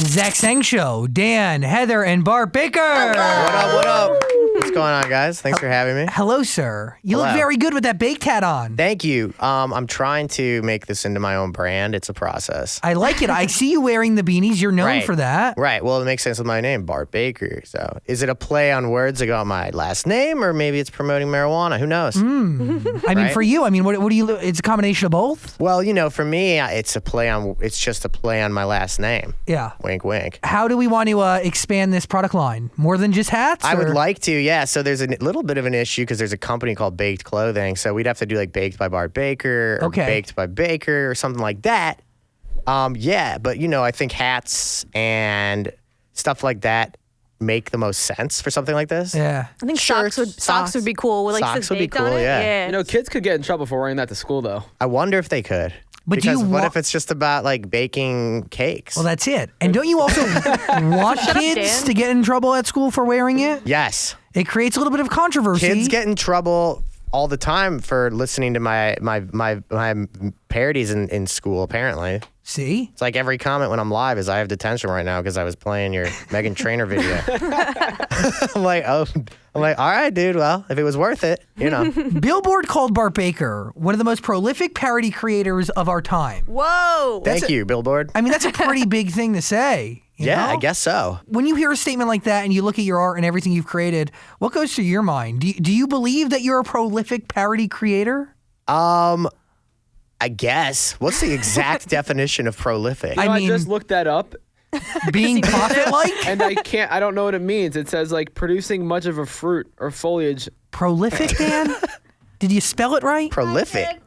The Zach Sang Show. Dan, Heather, and Bart Baker. What up, what up? What's going on, guys? Thanks for having me. Hello, sir. You Hello. look very good with that baked hat on. Thank you. I'm trying to make this into my own brand. It's a process. I like it. I see you wearing the beanies. You're known for that. Right. Well, it makes sense with my name, Bart Baker. So is it a play on words about my last name, or maybe it's promoting marijuana? Who knows? I mean, for you, what do you, it's a combination of both? Well, for me, it's just a play on my last name. Yeah. Wink, wink. How do we want to expand this product line? More than just hats? I would like to, yeah. So there's a little bit of an issue because there's a company called Baked Clothing. So we'd have to do like Baked by Bart Baker or Baked by Baker or something like that. Yeah, but I think hats and stuff like that make the most sense for something like this. Yeah. I think socks would be cool. With, Socks would be baked on cool, it. yeah. Kids could get in trouble for wearing that to school, though. I wonder if they could. But because what if it's just about like baking cakes? Well, that's it. And don't you also want kids to get in trouble at school for wearing it? Yes. It creates a little bit of controversy. Kids get in trouble all the time for listening to my parodies in school, apparently. See? It's like every comment when I'm live is I have detention right now because I was playing your Meghan Trainor video. I'm like, all right, dude. Well, if it was worth it, Billboard called Bart Baker one of the most prolific parody creators of our time. Whoa. Thank you, Billboard. I mean, that's a pretty big thing to say. You know? I guess so. When you hear a statement like that and you look at your art and everything you've created, what goes through your mind? Do you believe that you're a prolific parody creator? I guess. What's the exact definition of prolific? I just looked that up. Being profit-like? And I don't know what it means. It says like producing much of a fruit or foliage. Prolific, Dan? Did you spell it right? Prolific.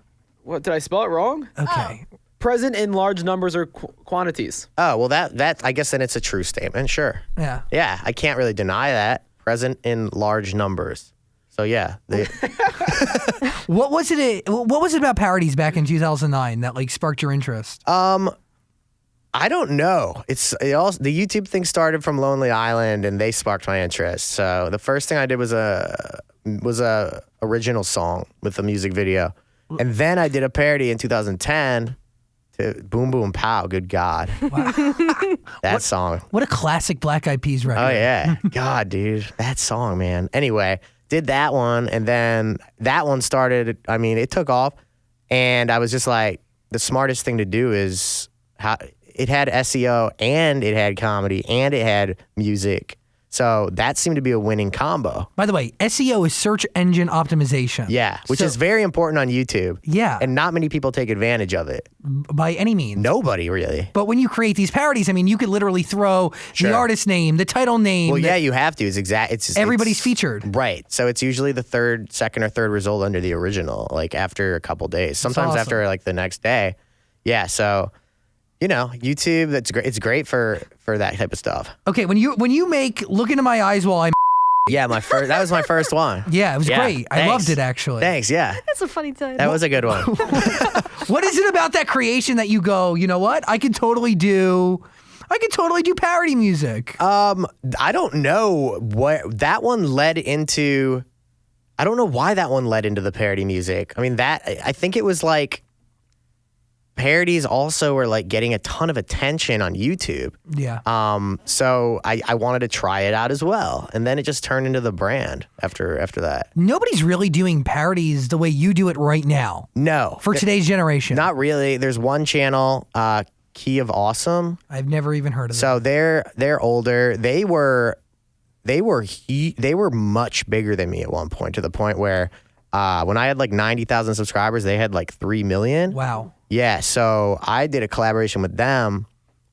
What, did I spell it wrong? Okay. Present in large numbers or quantities. Oh, well, that I guess then it's a true statement. Sure. Yeah. Yeah, I can't really deny that. Present in large numbers. So yeah. What was it about parodies back in 2009 that like sparked your interest? I don't know. The YouTube thing started from Lonely Island, and they sparked my interest. So the first thing I did was a original song with a music video, and then I did a parody in 2010 to Boom Boom Pow. Good God, Wow. that song. What a classic Black Eyed Peas record. Oh yeah, God, dude, that song, man. Anyway, did that one, and then that one started. I mean, it took off, and I was just like, the smartest thing to do is how. It had SEO and it had comedy and it had music. So that seemed to be a winning combo. By the way, SEO is search engine optimization. Yeah, which is very important on YouTube. Yeah. And not many people take advantage of it. By any means. Nobody really. But when you create these parodies, I mean, you could literally throw the artist name, the title name. Well, yeah, you have to. Everybody's featured. Right. So it's usually the second or third result under the original, like after a couple days. Sometimes after like the next day. Yeah, so... YouTube, that's great. It's great for that type of stuff. Okay, when you make Look Into My Eyes While I'm... Yeah, that was my first one. Yeah, it was great. Thanks. I loved it, actually. Thanks, yeah. That's a funny time. That was a good one. What is it about that creation that you go, you know what? I could totally do parody music. I don't know what that one led into. I don't know why that one led into the parody music. I mean, I think it was like... Parodies also were like getting a ton of attention on YouTube. Yeah. So I wanted to try it out as well. And then it just turned into the brand after that. Nobody's really doing parodies the way you do it right now. No. For today's generation. Not really. There's one channel, Key of Awesome. I've never even heard of it. So they're older. They were much bigger than me at one point, to the point where when I had like 90,000 subscribers, they had like 3 million. Wow. Yeah, so I did a collaboration with them,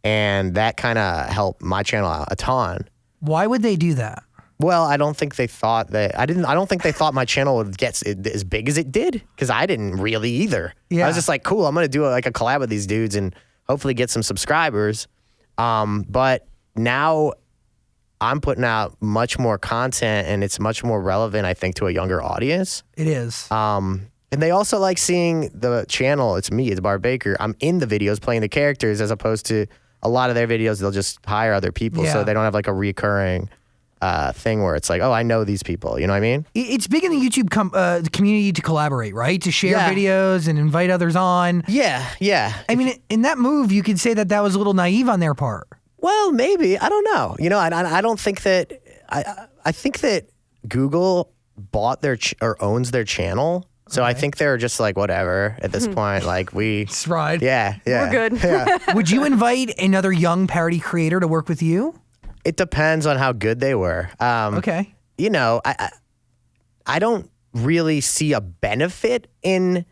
and that kind of helped my channel out a ton. Why would they do that? Well, I don't think they thought my channel would get as big as it did, because I didn't really either. Yeah. I was just like, cool, I'm gonna do a collab with these dudes and hopefully get some subscribers. But now I'm putting out much more content, and it's much more relevant, I think, to a younger audience. It is. And they also like seeing the channel. It's me, it's Bart Baker. I'm in the videos playing the characters, as opposed to a lot of their videos, they'll just hire other people. So they don't have like a recurring thing where it's like, oh, I know these people. You know what I mean? It's big in the YouTube the community to collaborate, right? To share videos and invite others on. Yeah. I mean, in that move, you could say that was a little naive on their part. Well, maybe. I don't know. You know, I don't think that. I think that Google bought their or owns their channel. So I think they're just like, whatever at this point. Like It's right. Yeah. We're good. Yeah. Would you invite another young parody creator to work with you? It depends on how good they were. Okay. You know, I don't really see a benefit in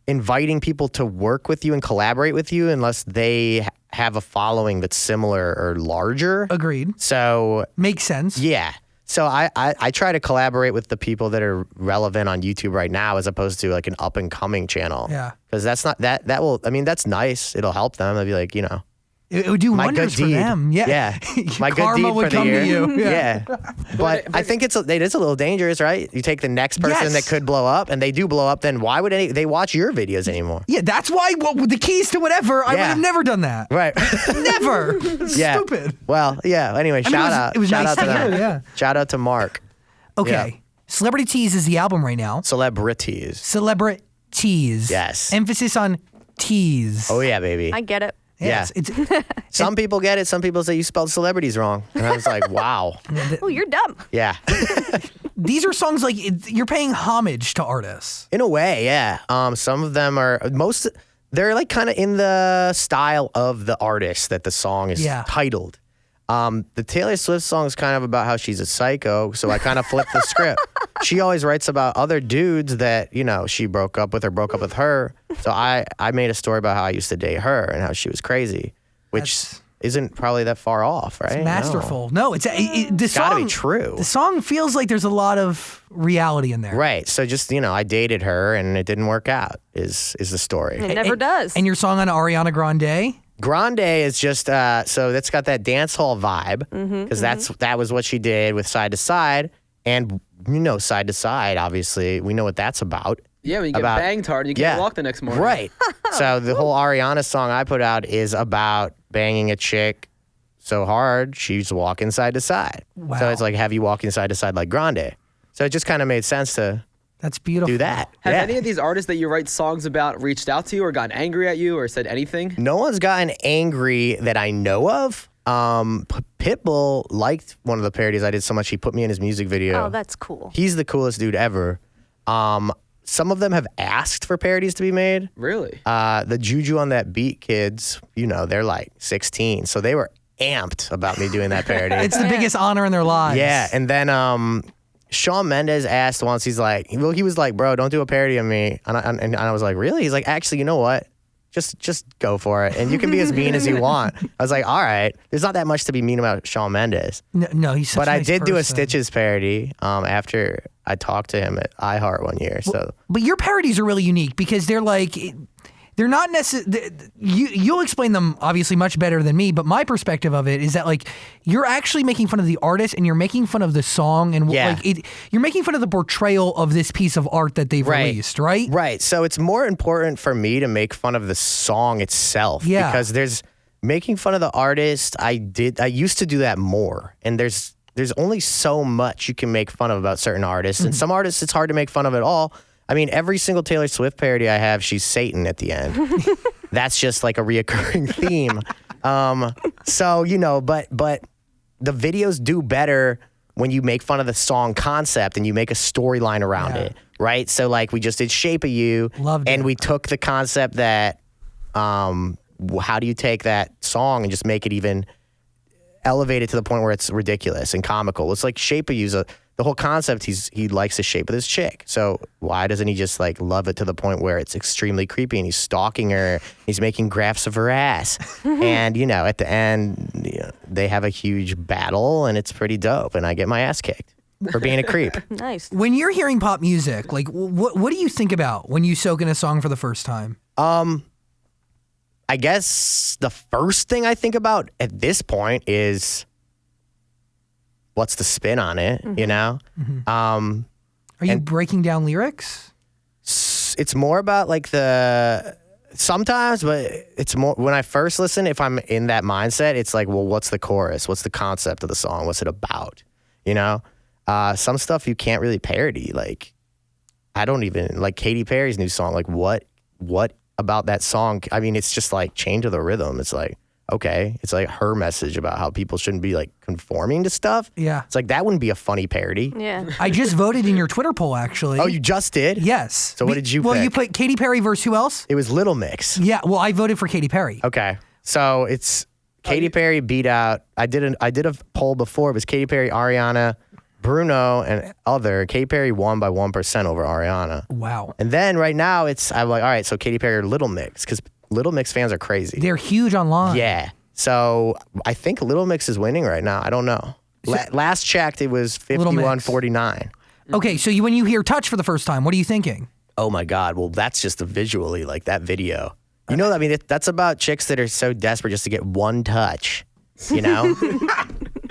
inviting people to work with you and collaborate with you unless they have a following that's similar or larger. Agreed. So Makes sense. yeah. So I try to collaborate with the people that are relevant on YouTube right now as opposed to like an up and coming channel. Yeah. Because that's not that will, I mean, that's nice. It'll help them. They'll be like, you know, It would do my wonders good for deed. them. Yeah. Yeah. My good Karma deed would for the come year. to you. Yeah. But I think it is a little dangerous, right? You take the next person Yes. that could blow up and they do blow up, then why would they watch your videos anymore? Yeah, that's why the keys to whatever, I would Yeah. have never done that. Right. Never. Yeah. Stupid. Well, yeah. Anyway, I mean, shout out. it was shout nice out to to them. hear, yeah. Shout out to Mark. Okay. Yeah. Celebritease is the album right now. Celebritease. Celebritease. Yes. Emphasis on tease. Oh yeah, baby. I get it. Yes. It's Some people get it. Some people say you spelled celebrities wrong. And I was like, wow. Oh, you're dumb. Yeah. these are songs like you're paying homage to artists. In a way, yeah. Some of them are they're like kind of in the style of the artist that the song is titled. The Taylor Swift song is kind of about how she's a psycho, so I kind of flipped the script. She always writes about other dudes that, you know, she broke up with or broke up with her. So I made a story about how I used to date her and how she was crazy, which isn't probably that far off, right? It's masterful. No, it's the song. Gotta be true. The song feels like there's a lot of reality in there. Right. So just, you know, I dated her and it didn't work out is the story. It never does. And your song on Ariana Grande? Grande is just so that's got that dance hall vibe because that was what she did with Side to Side, and you know Side to Side, obviously we know what that's about. Yeah, when you get banged hard and you can't walk the next morning. Right. So the whole Ariana song I put out is about banging a chick so hard she's walking side to side. Wow. So it's like have you walking side to side like Grande. So it just kind of made sense to That's beautiful. do that. Have Yeah. any of these artists that you write songs about reached out to you or gotten angry at you or said anything? No one's gotten angry that I know of. Pitbull liked one of the parodies I did so much he put me in his music video. Oh, that's cool. He's the coolest dude ever. Some of them have asked for parodies to be made. Really? The Juju on That Beat kids, you know, they're like 16, so they were amped about me doing that parody. It's the biggest honor in their lives. Yeah, and then Shawn Mendes asked once. He was like, "Bro, don't do a parody of me." And I was like, "Really?" He's like, "Actually, you know what? Just go for it, and you can be as mean as you want." I was like, "All right." There's not that much to be mean about Shawn Mendes, No, he's such but a I nice did do a person. Stitches parody I talked to him at iHeart one year. So But your parodies are really unique because they're like, they're not necessarily, you'll explain them obviously much better than me, but my perspective of it is that like, you're actually making fun of the artist and you're making fun of the song and you're making fun of the portrayal of this piece of art that they've released, right? Right. So it's more important for me to make fun of the song itself because there's making fun of the artist. I used to do that more, and there's only so much you can make fun of about certain artists, and some artists it's hard to make fun of at all. I mean, every single Taylor Swift parody I have, she's Satan at the end. That's just like a reoccurring theme. So, you know, but the videos do better when you make fun of the song concept and you make a storyline around it, right? So like we just did Shape of You. Loved and it. we took the concept that how do you take that song and just make it even elevated to the point where it's ridiculous and comical? It's like Shape of You's the whole concept, he likes the shape of this chick. So why doesn't he just like love it to the point where it's extremely creepy and he's stalking her, he's making graphs of her ass. And, you know, at the end, you know, they have a huge battle and it's pretty dope. And I get my ass kicked for being a creep. Nice. When you're hearing pop music, like what do you think about when you soak in a song for the first time? I guess the first thing I think about at this point is what's the spin on it, you know? Are you breaking down lyrics? It's more about like sometimes, but it's more when I first listen, if I'm in that mindset, it's like, well, what's the chorus? What's the concept of the song? What's it about? You know? Some stuff you can't really parody. Like, I don't even, like Katy Perry's new song, like what about that song? I mean, it's just like change of the rhythm. It's like, okay, it's like her message about how people shouldn't be like conforming to stuff. Yeah. It's like that wouldn't be a funny parody. Yeah. I just voted in your Twitter poll, actually. Oh, you just did? Yes. So what did you Well, pick? you put Katy Perry versus who else? It was Little Mix. Yeah. Well, I voted for Katy Perry. Okay. So it's Katy Perry beat out. I did a poll before. It was Katy Perry, Ariana, Bruno, and other. Katy Perry won by 1% over Ariana. Wow. And then right now I'm like, all right, so Katy Perry or Little Mix, because Little Mix fans are crazy. They're huge online. Yeah. So I think Little Mix is winning right now. I don't know. Last checked, it was Little Mix. 51-49. Okay, so when you hear Touch for the first time, what are you thinking? Oh my God. Well, that's just visually like that video. You know, I mean, that's about chicks that are so desperate just to get one touch, you know?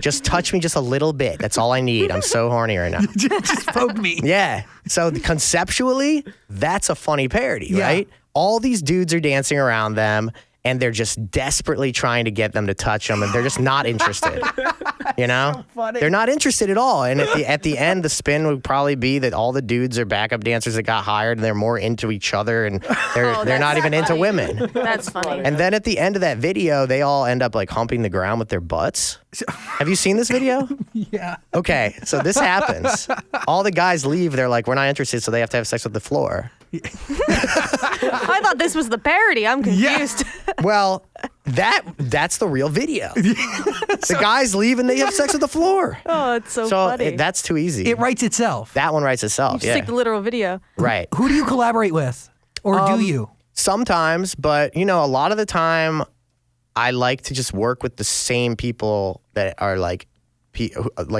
Just touch me just a little bit. That's all I need. I'm so horny right now. Just poke me. Yeah. So conceptually, that's a funny parody, Yeah. right? All these dudes are dancing around them and they're just desperately trying to get them to touch them and they're just not interested. You know? So funny. They're not interested at all. And at the end, the spin would probably be that all the dudes are backup dancers that got hired and they're more into each other and they're not even into women. That's funny. And then at the end of that video, they all end up like humping the ground with their butts. Have you seen this video? Yeah. Okay, so this happens. All the guys leave. They're like, we're not interested, so they have to have sex with the floor. I thought this was the parody. I'm confused. Well, that's the real video. The guys leave and they have sex with the floor. Oh, it's so So funny. that's too easy. It writes itself. That one writes itself. Just Yeah, take the literal video. right. Who do you collaborate with? Or do you? Sometimes, but you know, a lot of the time, I like to just work with the same people that are like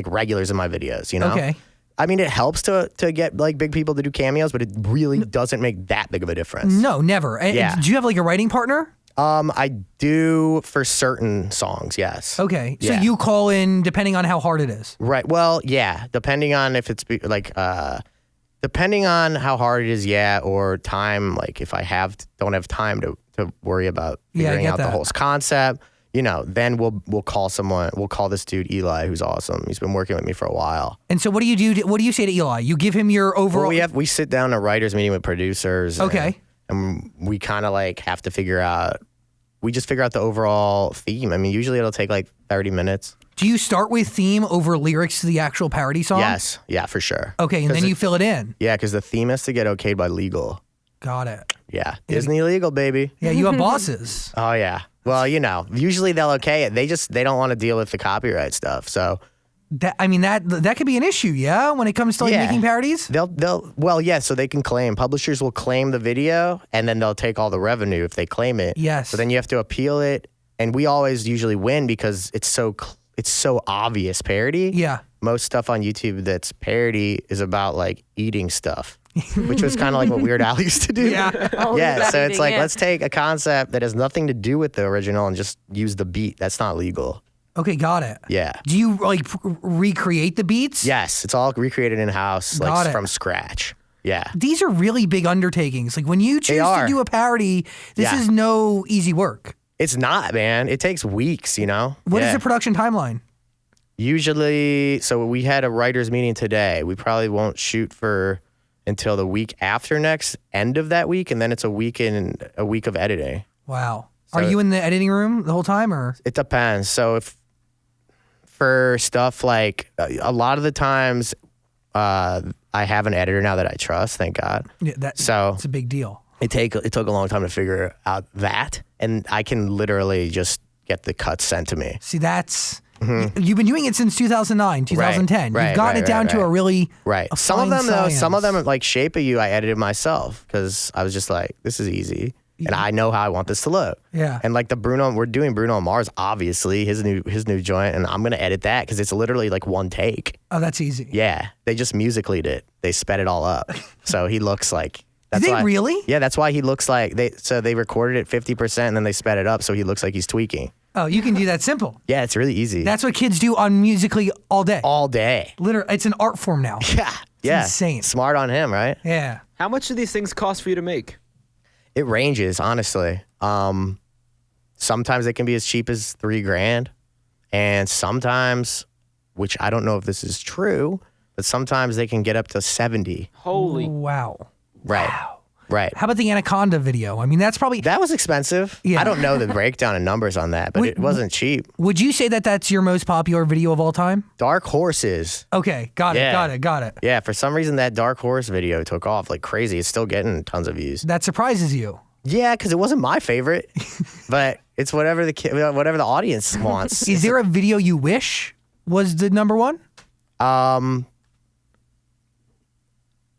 regulars in my videos. You know. Okay. I mean, it helps to get like big people to do cameos, but it really doesn't make that big of a difference. No, never. Yeah. Do you have like a writing partner? I do for certain songs, yes. Okay. So Yeah. you call in depending on how hard it is. Right. Well, yeah. Depending on if it's depending on how hard it is, yeah, or time. Like if I don't have time to worry about Yeah, I figuring get out the that. whole concept, you know, then we'll call someone. We'll call this dude Eli, who's awesome. He's been working with me for a while. And so what do you do? What do you say to Eli? You give him your overall. Well, we sit down a writers meeting with producers. Okay. And we kind of like have to figure out. We just figure out the overall theme. I mean, usually it'll take like 30 minutes. Do you start with theme over lyrics to the actual parody song? Yes. Yeah, for sure. Okay, and then you fill it in. Yeah, because the theme has to get okayed by legal. Got it. Yeah. Disney legal, baby. Yeah, you have bosses. Oh, yeah. Well, you know, usually they'll okay it. They don't want to deal with the copyright stuff. So That could be an issue, yeah, when it comes to like Yeah. making parodies. well, yeah, so they can claim. Publishers will claim the video and then they'll take all the revenue if they claim it. Yes. So then you have to appeal it. And we always usually win because it's so obvious parody. Yeah. Most stuff on YouTube that's parody is about like eating stuff, which was kind of like what Weird Al used to do. Yeah. Oh, Yeah, that so it's eating, like yeah. let's take a concept that has nothing to do with the original and just use the beat. That's not legal. Okay, got it. Yeah. Do you like recreate the beats? Yes, it's all recreated in house, Got like it. from scratch. Yeah. These are really big undertakings. Like when you choose to are. do a parody, this Yeah. is no easy work. It's not, man. It takes weeks, you know? What is Yeah. the production timeline? Usually, so we had a writer's meeting today. We probably won't shoot until the week after next, end of that week, and then it's a week of editing. Wow. So- Are you in the editing room the whole time or? It depends. So for stuff like a lot of the times, I have an editor now that I trust, thank God. Yeah, So that's a big deal. it took a long time to figure out that, and I can literally just get the cuts sent to me. See, that's you've been doing it since 2009, 2010. Right, You've gotten right, it down right, to a right. really Right. a Some of fine them though, some of science. them like Shape of You, I edited myself because I was just like, this is easy, and I know how I want this to look. Yeah. And like we're doing Bruno and Mars, obviously his new joint, and I'm gonna edit that because it's literally like one take. Oh, that's easy. Yeah, they just musically'd it. They sped it all up, so he looks like. That's Did they why, really? Yeah, that's why he looks like they recorded it 50% and then they sped it up so he looks like he's tweaking. Oh, you can do that simple. Yeah, it's really easy. That's what kids do on Musically all day. all day. Literally, it's an art form now. Yeah, yeah. insane. Smart on him, right? Yeah. How much do these things cost for you to make? It ranges, honestly. Sometimes it can be as cheap as $3,000, and sometimes, which I don't know if this is true, but sometimes they can get up to 70. Holy. Oh, Wow. Right. Wow. Right. How about the Anaconda video? I mean, that's probably. That was expensive. Yeah. I don't know the breakdown of numbers on that, but it wasn't cheap. Would you say that that's your most popular video of all time? Dark Horses. Okay, got it, Yeah. got it. Yeah, for some reason that Dark Horse video took off like crazy. It's still getting tons of views. That surprises you. Yeah, because it wasn't my favorite, but it's whatever the audience wants. Is there a video you wish was the number one?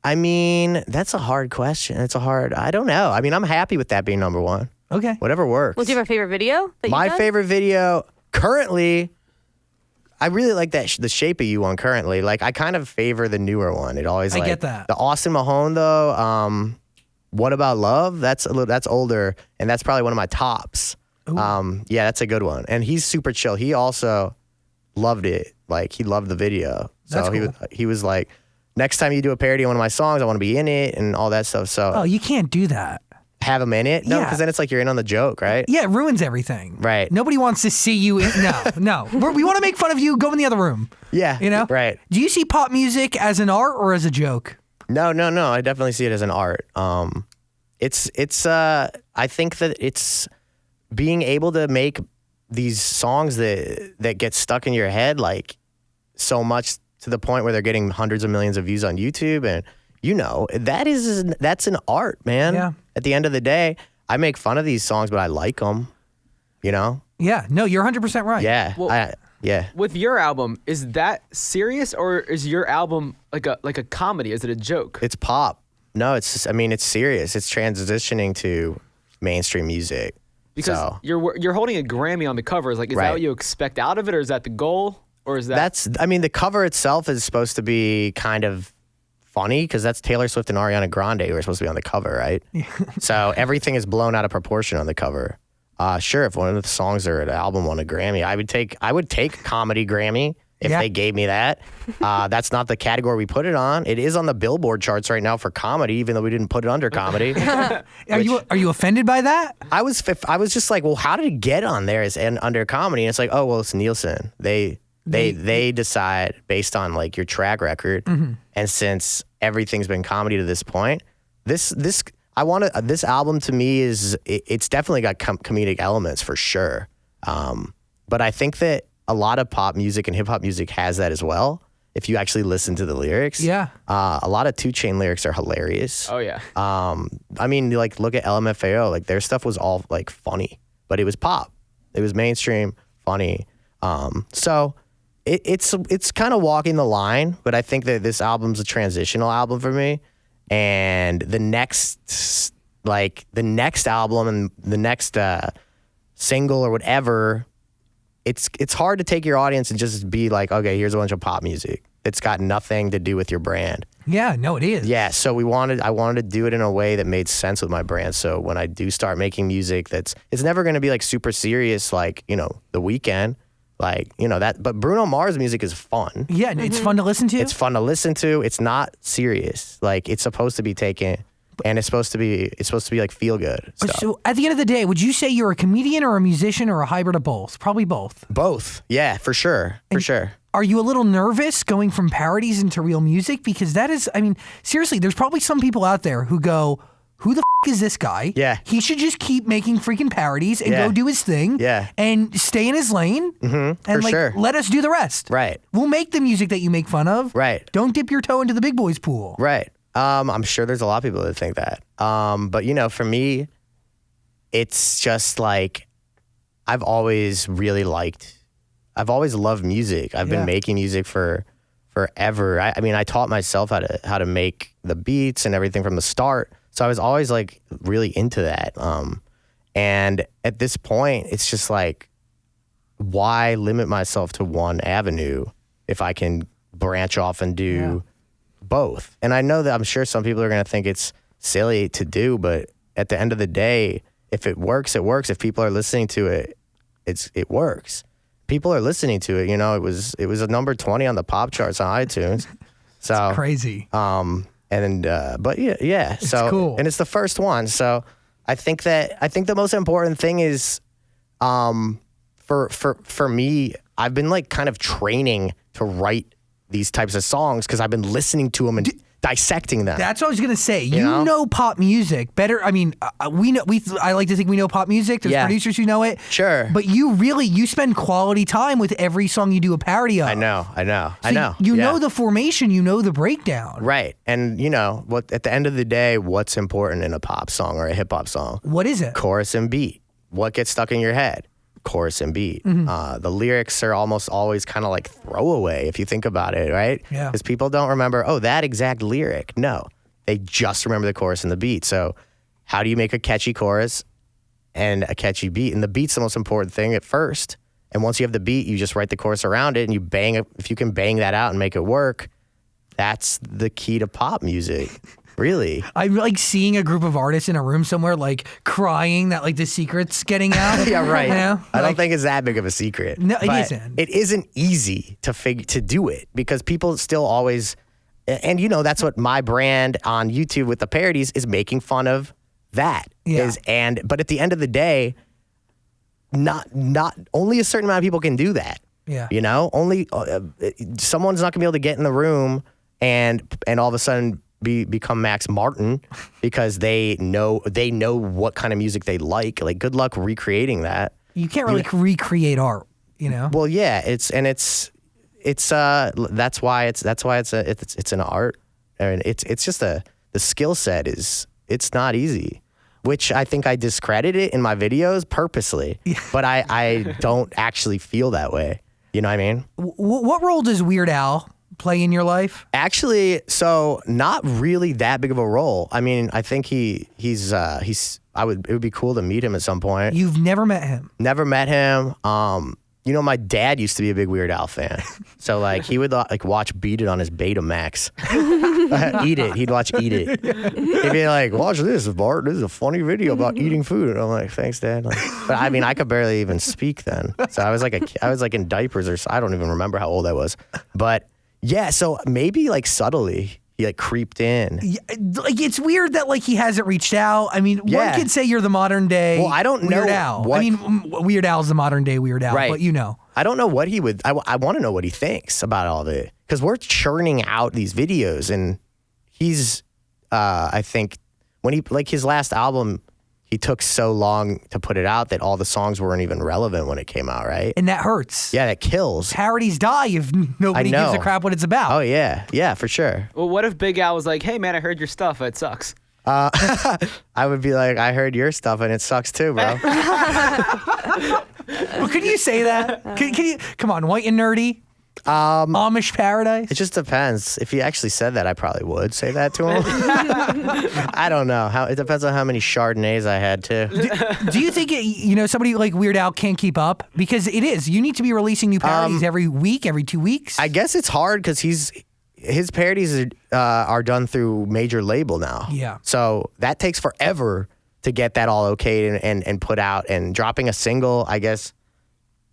I mean, that's a hard question. I don't know. I mean, I'm happy with that being number one. Okay. Whatever works. Well, do you have a favorite video that My you've done? favorite video currently, I really like that the Shape of You one currently. Like, I kind of favor the newer one. It always I like get that. the Austin Mahone though. What About Love? That's older, and that's probably one of my tops. Yeah, that's a good one. And he's super chill. He also loved it. Like, he loved the video. So That's cool. he was like, next time you do a parody of one of my songs, I want to be in it and all that stuff. So Oh, you can't do that. have him in it? No, Yeah. because then it's like you're in on the joke, right? Yeah, it ruins everything. Right. Nobody wants to see you. No. We want to make fun of you. Go in the other room. Yeah. You know? Right. Do you see pop music as an art or as a joke? No. I definitely see it as an art. I think that it's being able to make these songs that get stuck in your head like so much to the point where they're getting hundreds of millions of views on YouTube, and that's an art, man. Yeah. At the end of the day, I make fun of these songs, but I like them. You know? Yeah. No, you're 100% right. Yeah. Well- Yeah. With your album, is that serious or is your album like a comedy? Is it a joke? It's pop. No, it's serious. It's transitioning to mainstream music. Because So, you're holding a Grammy on the cover. Is that Right. what you expect out of it, or is that the goal, or is that? the cover itself is supposed to be kind of funny because that's Taylor Swift and Ariana Grande who are supposed to be on the cover, right? So everything is blown out of proportion on the cover. Sure, if one of the songs or an album won a Grammy, I would take comedy Grammy if Yeah. they gave me that. That's not the category we put it on. It is on the Billboard charts right now for comedy, even though we didn't put it under comedy. Are you offended by that? I was just like, well, how did it get on there under comedy? And it's like, oh, well, it's Nielsen. They decide based on like your track record. Mm-hmm. And since everything's been comedy to this point, this album to me it's definitely got comedic elements for sure. But I think that a lot of pop music and hip hop music has that as well. If you actually listen to the lyrics, Yeah. a lot of 2 Chainz lyrics are hilarious. Oh yeah. I mean, like, look at LMFAO. Like, their stuff was all like funny, but it was pop. It was mainstream, funny. So it's kind of walking the line. But I think that this album's a transitional album for me, and the next album and the next single or whatever. It's hard to take your audience and just be like, okay, here's a bunch of pop music. It's got nothing to do with your brand. Yeah, no, it is. Yeah, so I wanted to do it in a way that made sense with my brand. So when I do start making music it's never going to be like super serious like, The Weeknd, like, that, but Bruno Mars music is fun. Yeah, it's fun to listen to. It's fun to listen to. It's not serious. Like, it's supposed to be taken and it's supposed to be like feel good stuff. So at the end of the day, would you say you're a comedian or a musician or a hybrid of both? Probably both. Both. Yeah, for sure. For sure. Are you a little nervous going from parodies into real music? Because that is, I mean, seriously, there's probably some people out there who go, who the is this guy? Yeah. He should just keep making freaking parodies and Yeah. go do his thing. Yeah. And stay in his lane. And for like, sure. let us do the rest. Right. We'll make the music that you make fun of. Right. Don't dip your toe into the big boys pool. Right. I'm sure there's a lot of people that think that. But for me, it's just like I've always loved music. I've Yeah. been making music for forever. I taught myself how to make the beats and everything from the start. So I was always like really into that. And at this point, it's just like, why limit myself to one avenue if I can branch off and do both? And I know that I'm sure some people are going to think it's silly to do, but at the end of the day, if it works, it works. If people are listening to it, it works. People are listening to it. It was a number 20 on the pop charts on iTunes. So Crazy. but yeah. So cool. And it's the first one. So I think the most important thing is, for me, I've been like kind of training to write these types of songs because I've been listening to them and dissecting them. That's what I was gonna say. You know? know pop music better. I mean, we know. I like to think we know pop music. There's producers who know it. Sure. But you spend quality time with every song you do a parody of. I know. So You know the formation. You know the breakdown. Right. And you know what? At the end of the day, what's important in a pop song or a hip hop song? What is it? Chorus and beat. What gets stuck in your head? Chorus and beat. The lyrics are almost always kind of like throwaway if you think about it, right? Yeah. Because people don't remember, that exact lyric. No, they just remember the chorus and the beat. So how do you make a catchy chorus and a catchy beat? And the beat's the most important thing at first. And once you have the beat, you just write the chorus around it and you bang it. If you can bang that out and make it work, that's the key to pop music. Really? I'm like seeing a group of artists in a room somewhere, like crying that like the secret's getting out. Yeah, right. You know? I don't Like, think it's that big of a secret. No, it But isn't. It isn't easy to do it because people still always, and you know that's what my brand on YouTube with the parodies is making fun of. That Yeah. but at the end of the day, not only a certain amount of people can do that. Yeah. You know, only someone's not gonna be able to get in the room and all of a sudden become Max Martin because they know what kind of music they like. Like, good luck recreating that. You can't really recreate art. You know. Well, yeah, it's that's why it's an art, and it's just the skill set it's not easy, which I think I discredit it in my videos purposely, but I don't actually feel that way. You know what I mean? What role does Weird Al play in your life? Actually, so not really that big of a role. I mean, I think he's it would be cool to meet him at some point. You've never met him. Never met him. You know, my dad used to be a big Weird Al fan. So like he would like watch Beat It on his Betamax. Eat It. He'd watch Eat It. He'd be like, watch this, Bart. This is a funny video about eating food. And I'm like, thanks, Dad. Like, but I mean, I could barely even speak then. So I was like in diapers, or I don't even remember how old I was. But yeah, so maybe like subtly he like creeped in. Yeah, like it's weird that like he hasn't reached out. I mean, Yeah. one could say you're the modern day. Well, I don't know Weird Al. what- I mean, Weird Al's the modern day Weird Al, Right. but you know. I don't know what he would. I want to know what he thinks about all of it because we're churning out these videos, and he's. I think when he like his last album, he took so long to put it out that all the songs weren't even relevant when it came out. Right? And that hurts. Yeah, that kills. Parodies die if nobody gives a know. crap what it's about. Oh yeah, for sure. Well, what if Big Al was like, "Hey man, I heard your stuff. It sucks." I would be like, I heard your stuff and it sucks too, bro. Well, could you say that? Can you? Come on, White and Nerdy. Amish Paradise. It just depends. If he actually said that, I probably would say that to him. I don't know. It depends on how many Chardonnays I had too. Do you think somebody like Weird Al can't keep up? Because it is. You need to be releasing new parodies every week, every 2 weeks. I guess it's hard because his parodies are done through major label now. Yeah. So that takes forever to get that all okayed and put out. And dropping a single, I guess,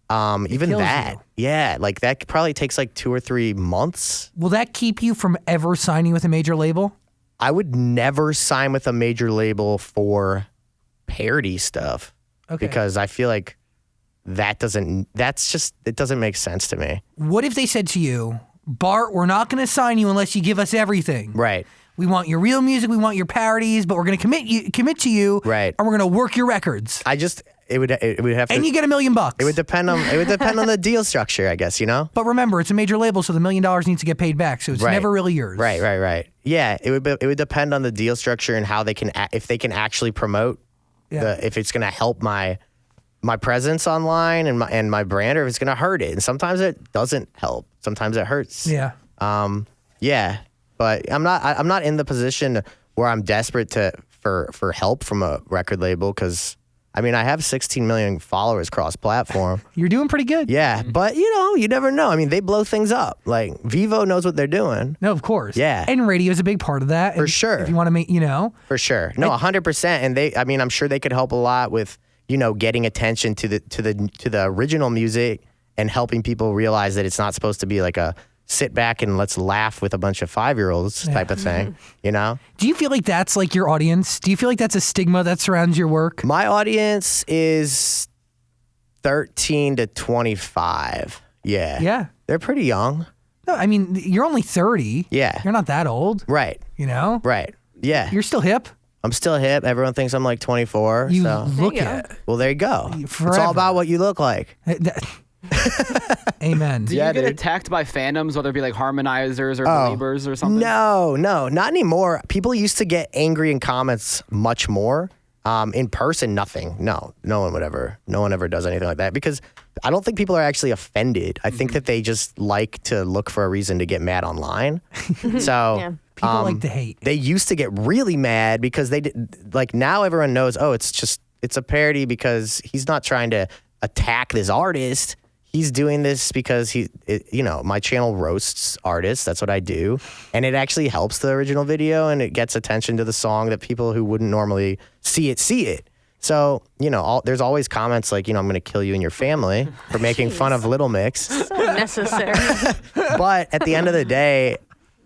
even kills that. you. Yeah, like that probably takes like 2 or 3 months. Will that keep you from ever signing with a major label? I would never sign with a major label for parody stuff. Okay. Because I feel like it doesn't make sense to me. What if they said to you, Bart, we're not going to sign you unless you give us everything. Right. We want your real music, we want your parodies, but we're going to commit to you, Right. and we're going to work your records. It would have to. And you get $1 million. It would depend on the deal structure, I guess, you know? But remember, it's a major label, so the $1 million needs to get paid back, so it's Right. never really yours. Right. Yeah, it would depend on the deal structure and how they can if they can actually promote if it's going to help my presence online and my brand, or if it's going to hurt it. And sometimes it doesn't help. Sometimes it hurts. Yeah. Yeah. But I'm not in the position where I'm desperate for help from a record label because I mean I have 16 million followers cross platform. You're doing pretty good. Yeah, but you never know. I mean, they blow things up. Like Vivo knows what they're doing. No, of course. Yeah. And radio is a big part of that. For sure. If you want to make, For sure. No, 100%. And I'm sure they could help a lot with, getting attention to the original music and helping people realize that it's not supposed to be like a sit back and let's laugh with a bunch of 5-year-olds type of thing, Do you feel like that's like your audience? Do you feel like that's a stigma that surrounds your work? My audience is 13 to 25. Yeah. Yeah. They're pretty young. No, I mean, you're only 30. Yeah. You're not that old. Right. You know? Right. Yeah. You're still hip. I'm still hip. Everyone thinks I'm like 24. You so. look There you it. Well, there you go. It's Forever. all about what you look like. Amen. Do Yeah, you get dude. attacked by fandoms, whether it be like harmonizers or Oh. believers or something? No, not anymore. People used to get angry in comments much more. In person, nothing. No one ever does anything like that because I don't think people are actually offended. I think that they just like to look for a reason to get mad online. So Yeah. People like to hate. they used to get really mad because they did, like now everyone knows, oh, it's a parody because he's not trying to attack this artist. He's doing this because my channel roasts artists. That's what I do. And it actually helps the original video and it gets attention to the song that people who wouldn't normally see it. So, there's always comments like, I'm going to kill you and your family for making fun of Little Mix. So necessary. But at the end of the day,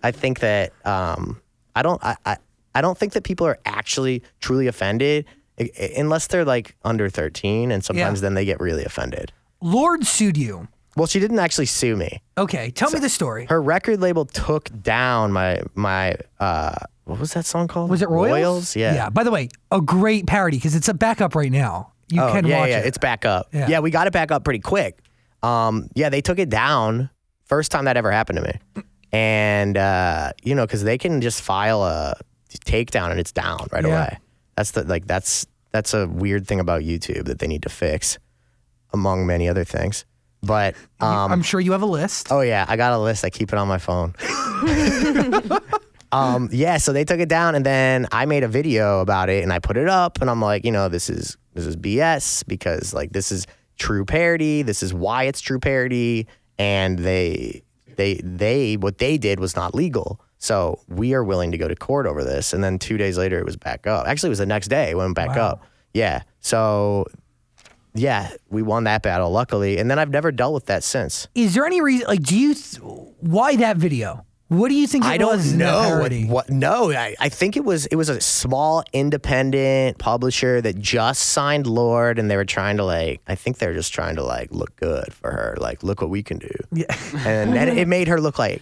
I think that I don't think that people are actually truly offended unless they're like under 13 and sometimes then they get really offended. Lord sued you. Well, she didn't actually sue me. Okay, tell me the story. Her record label took down my what was that song called? Was it Royals? Yeah. Yeah. By the way, a great parody because it's a backup right now. You can watch it. It's back up. Yeah. Yeah, we got it back up pretty quick. They took it down. First time that ever happened to me. And because they can just file a takedown and it's down right away. That's a weird thing about YouTube that they need to fix, among many other things. But I'm sure you have a list. oh yeah, I got a list. I keep it on my phone. So they took it down, and then I made a video about it, and I put it up, and I'm like, this is BS because like this is true parody. This is why it's true parody, and they what they did was not legal. So we are willing to go to court over this. And then 2 days later, it was back up. Actually, it was the next day it went back up. Yeah. So yeah, we won that battle, luckily. And then I've never dealt with that since. Is there any reason, like, why that video? What do you think it was in that parody? No, I think it was a small independent publisher that just signed Lord, and they were trying to I think they were just trying to look good for her, like look what we can do. Yeah. And it made her look like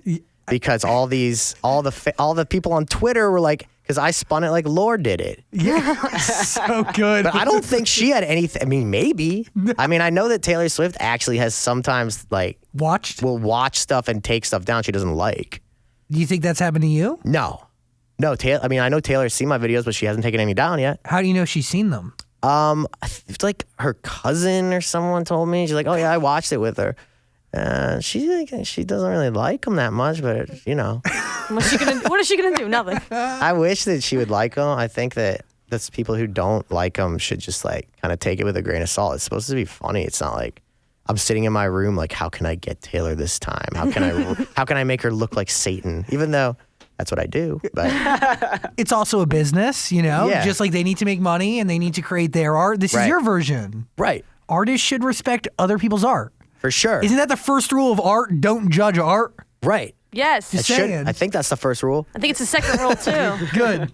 shit, because all the people on Twitter were like, because I spun it like Lord did it. Yeah. So good. But I don't think she had anything. I mean, maybe. I mean, I know that Taylor Swift actually has sometimes will watch stuff and take stuff down she doesn't like. Do you think that's happened to you? No, Taylor. I mean, I know Taylor's seen my videos, but she hasn't taken any down yet. How do you know she's seen them? It's like her cousin or someone told me. She's like, oh yeah, I watched it with her. She doesn't really like them that much, but What is she gonna do? Nothing. I wish that she would like them. I think that that's people who don't like them should just kind of take it with a grain of salt. It's supposed to be funny. It's not like I'm sitting in my room like, how can I get Taylor this time? How can I make her look like Satan? Even though that's what I do. But It's also a business, Yeah. just like they need to make money and they need to create their art. This is Right. your version. right, Artists should respect other people's art. for sure. Isn't that the first rule of art? Don't judge art. Right. Yes. Just It should- saying. I think that's the first rule. I think it's the second rule too. Good.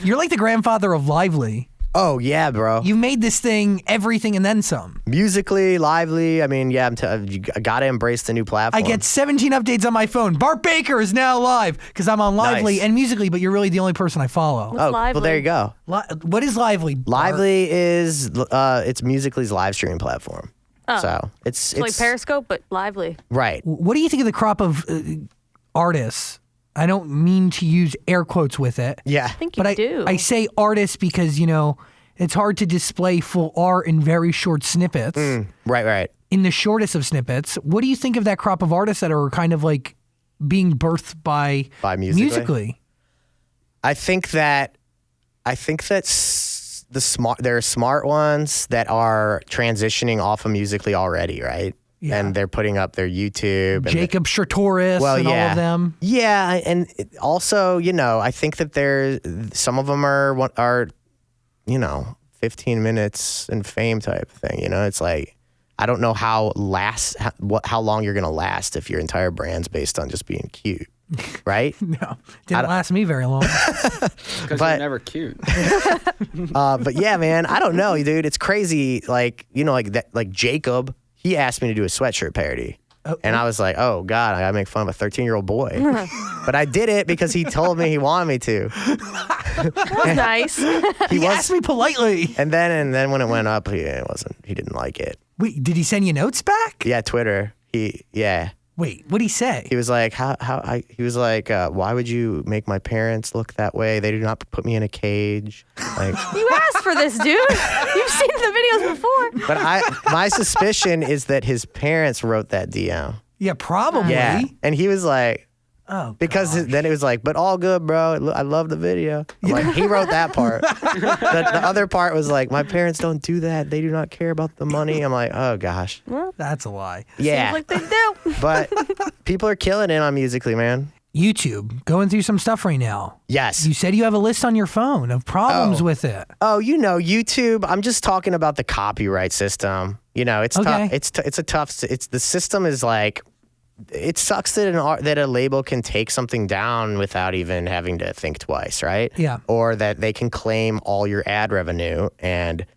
You're like the grandfather of Lively. Oh yeah, bro. You made this thing everything and then some. Musically, lively. I mean, yeah, you gotta embrace the new platform. I get 17 updates on my phone. Bart Baker is now live because I'm on Lively Nice. and Musically, but you're really the only person I follow. Oh, well, Lively? there you go. What is Lively? Bart? Lively is it's Musically's live streaming platform. Oh. So it's Like Periscope, but Lively. right. What do you think of the crop of artists? I don't mean to use air quotes with it. Yeah. I think you But do. I say artists because, it's hard to display full art in very short snippets. Right. In the shortest of snippets, what do you think of that crop of artists that are kind of like being birthed by Musically? I think that there are smart ones that are transitioning off of Musically already, right? Yeah. And they're putting up their YouTube. And Jacob Shratoris and all of them. Yeah, and also, I think that some of them are 15 minutes and fame type thing. It's like, I don't know how long you're gonna last if your entire brand's based on just being cute, right? No, didn't last me very long. Because But- you're never cute. But yeah, man, I don't know, dude. It's crazy. Like Jacob, he asked me to do a sweatshirt parody. And I was like, oh God, I gotta make fun of a 13-year-old boy. But I did it because he told me he wanted me to. That's nice. He asked me politely. And then when it went up, he didn't like it. Wait, did he send you notes back? Yeah, Twitter. Wait, what'd he say? He was like, why would you make my parents look that way? They do not put me in a cage. Like, You asked for this, dude. You've seen the videos before. but my suspicion is that his parents wrote that DM. Yeah, probably. Yeah, and he was like, Oh, because then it was like, but all good, bro. I love the video. I'm like, he wrote that part. The other part was like, my parents don't do that. They do not care about the money. I'm like, oh gosh. that's a lie. Yeah, Seems like they do. but people are killing it on Musical.ly, man. YouTube, going through some stuff right now. Yes. You said you have a list on your phone of problems Oh. with it. Oh, YouTube. I'm just talking about the copyright system. It's Okay. tough. It's a tough. The system is like, it sucks that a label can take something down without even having to think twice, right? Yeah. Or that they can claim all your ad revenue and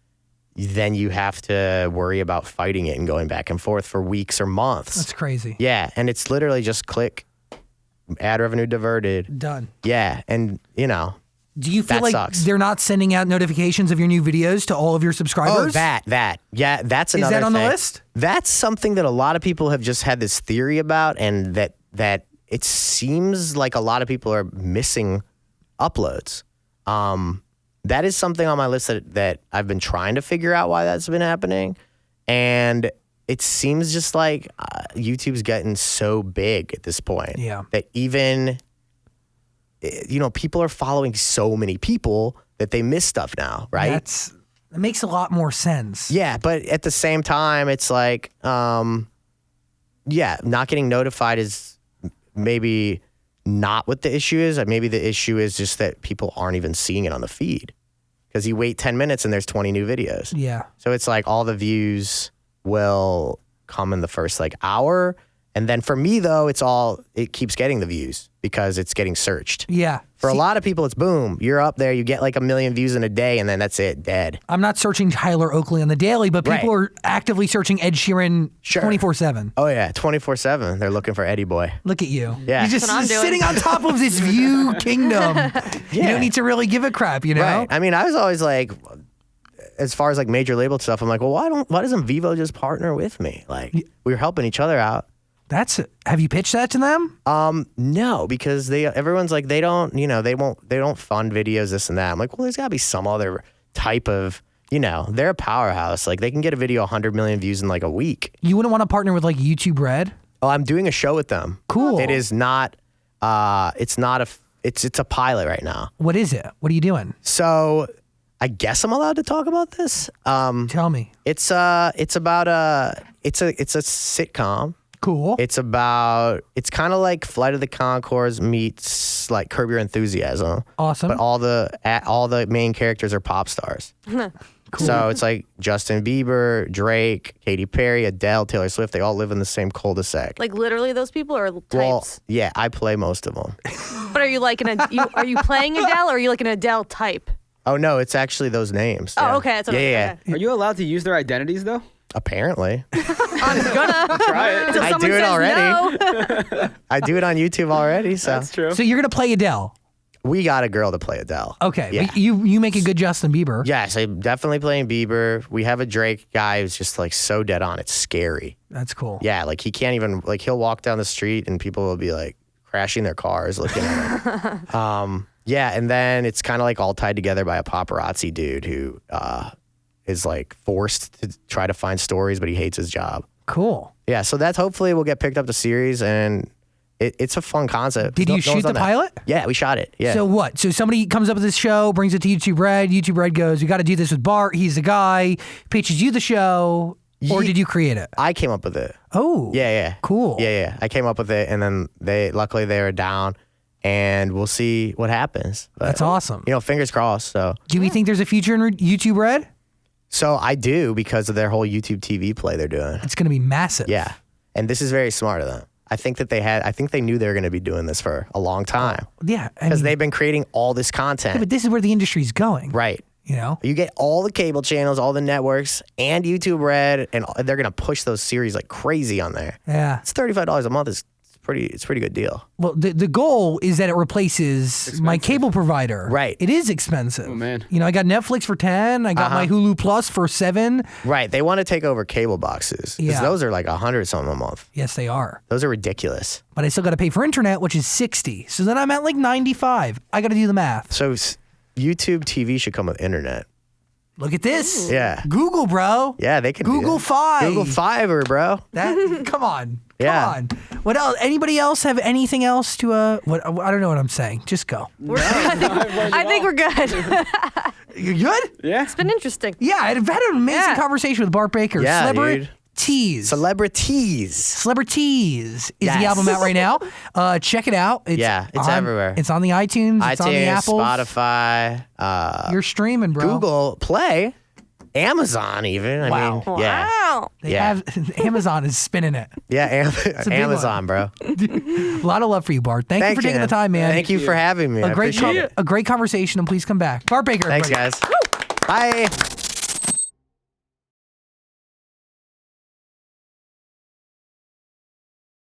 then you have to worry about fighting it and going back and forth for weeks or months. That's crazy. Yeah, and it's literally just click, ad revenue diverted. Done. Yeah, and Do you feel That like sucks. they're not sending out notifications of your new videos to all of your subscribers? Oh, that. Yeah, that's another that on the thing. list? That's something that a lot of people have just had this theory about, and that it seems like a lot of people are missing uploads. That is something on my list that I've been trying to figure out why that's been happening. And it seems just like YouTube's getting so big at this point. Yeah. That even, people are following so many people that they miss stuff now, right? That makes a lot more sense. Yeah, but at the same time, it's like, not getting notified is maybe not what the issue is. Maybe the issue is just that people aren't even seeing it on the feed because you wait 10 minutes and there's 20 new videos. Yeah. So it's like all the views will come in the first hour. And then for me, though, it keeps getting the views because it's getting searched. Yeah. For a lot of people, it's boom. You're up there. You get like 1 million views in a day, and then that's it, dead. I'm not searching Tyler Oakley on the daily, but people Right. are actively searching Ed Sheeran Sure. 24/7. Oh, yeah, 24/7. They're looking for Eddie Boy. Look at you. Yeah. You're just That's what I'm doing. sitting on top of this view kingdom. You Yeah. don't need to really give a crap, you know? Right. I mean, I was always like, as far as major label stuff, I'm like, well, why doesn't Vivo just partner with me? Like, we were helping each other out. Have you pitched that to them? No, because everyone's like, they don't fund videos, this and that. I'm like, well, there's gotta be some other type of, they're a powerhouse. Like they can get a video 100 million views in a week. You wouldn't want to partner with YouTube Red? Oh, I'm doing a show with them. Cool. It is not, it's a pilot right now. What is it? What are you doing? So I guess I'm allowed to talk about this. Tell me. It's about it's a sitcom. Cool. It's kind of like Flight of the Conchords meets like Curb Your Enthusiasm. Awesome. But all the main characters are pop stars. Cool. So it's like Justin Bieber, Drake, Katy Perry, Adele, Taylor Swift. They all live in the same cul-de-sac. Like literally those people are types. Well, yeah, I play most of them. But are you like are you playing Adele or are you like an Adele type? Oh no, it's actually those names. Oh, Yeah. okay. That's what Yeah. okay. Are you allowed to use their identities though? Apparently, I'm gonna Try it. until I someone do it says already. no. I do it on YouTube already. So That's true. So you're going to play Adele. we got a girl to play Adele. Okay. Yeah. But you make a good Justin Bieber. Yes, I'm definitely playing Bieber. We have a Drake guy who's just so dead on. It's scary. That's cool. Yeah, he can't even he'll walk down the street and people will be crashing their cars looking at him. Yeah, and then it's kind of all tied together by a paparazzi dude who is forced to try to find stories, but he hates his job. Cool. Yeah, so that's hopefully will get picked up to series, and it's a fun concept. Did you shoot the pilot? Yeah, we shot it. Yeah. So what? So somebody comes up with this show, brings it to YouTube Red. YouTube Red goes, we got to do this with Bart. He's the guy. Pitches you the show. Or did you create it? I came up with it. Oh. Yeah. Cool. Yeah. I came up with it, and then luckily they were down, and we'll see what happens. But, That's awesome. Fingers crossed. So. Do we think there's a future in YouTube Red? So I do because of their whole YouTube TV play they're doing. It's going to be massive. Yeah. And this is very smart of them. I think they knew they were going to be doing this for a long time Yeah. because they've been creating all this content. But this is where the industry's going. Right. You know? You get all the cable channels, all the networks, and YouTube Red, and they're gonna push those series like crazy on there. Yeah. It's $35 a month. It's a pretty good deal. Well, the goal is that it replaces my cable provider. Right. It is expensive. Oh, man. You know, I got Netflix for 10. I got my Hulu Plus for 7. Right. They want to take over cable boxes. 'Cause Yeah. those are like 100 something a month. Yes, they are. Those are ridiculous. But I still got to pay for internet, which is 60. So then I'm at like 95. I got to do the math. So YouTube TV should come with internet. Look at this. Yeah. Google, bro. Yeah, they can do Google that. Fi. Google Fiber, bro. That come on. Yeah. Come on. What else? Anybody else have anything else to what I don't know what I'm saying. Just go. I think we're good. You good? Yeah. It's been interesting. Yeah, I've had an amazing Yeah. conversation with Bart Baker. Yeah, dude. Celebritease. Celebritease is Yes. the album out right now. Check it out. It's everywhere. It's on the iTunes. It's on the iTunes, Apple. Spotify, You're streaming, bro. Google Play, Amazon even. I Wow. mean, yeah. Wow. They Yeah. have Amazon is spinning it. Yeah, big Amazon, bro. A lot of love for you, Bart. Thank you for taking the time, man. Thank you for having me. I appreciate it. A great conversation, and please come back. Bart Baker. Thanks, everybody. guys. Bye.